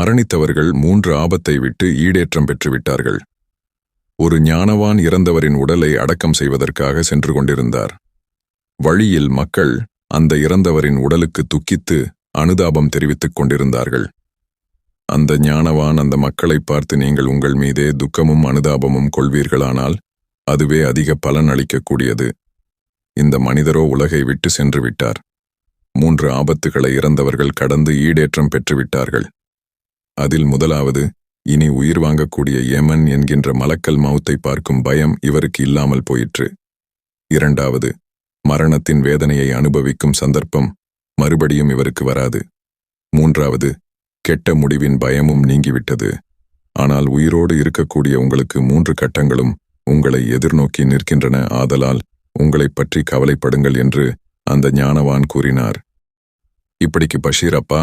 மரணித்தவர்கள் 3 ஆபத்தை விட்டு ஈடேற்றம் பெற்றுவிட்டார்கள். ஒரு ஞானவான் இறந்தவரின் உடலை அடக்கம் செய்வதற்காக சென்று கொண்டிருந்தார். வழியில் மக்கள் அந்த இறந்தவரின் உடலுக்கு துக்கித்து அனுதாபம் தெரிவித்துக் கொண்டிருந்தார்கள். அந்த ஞானவான் அந்த மக்களை பார்த்து, நீங்கள் உங்கள் மீதே துக்கமும் அனுதாபமும் கொள்வீர்களானால் அதுவே அதிக பலன் அளிக்கக்கூடியது. இந்த மனிதரோ உலகை விட்டு சென்று விட்டார். 3 ஆபத்துகளை இறந்தவர்கள் கடந்து ஈடேற்றம் பெற்றுவிட்டார்கள். அதில் முதலாவது, இனி உயிர் வாங்கக்கூடிய ஏமன் என்கின்ற மலக்கல் மவுத்தை பார்க்கும் பயம் இவருக்கு இல்லாமல் போயிற்று. 2வது, மரணத்தின் வேதனையை அனுபவிக்கும் சந்தர்ப்பம் மறுபடியும் இவருக்கு வராது. 3வது, கெட்ட முடிவின் பயமும் நீங்கிவிட்டது. ஆனால் உயிரோடு இருக்கக்கூடிய உங்களுக்கு 3 கட்டங்களும் உங்களை எதிர்நோக்கி நிற்கின்றன. ஆதலால் உங்களைப் பற்றி கவலைப்படுங்கள் என்று அந்த ஞானவான் கூறினார். இப்படிக்கு பஷீர் அப்பா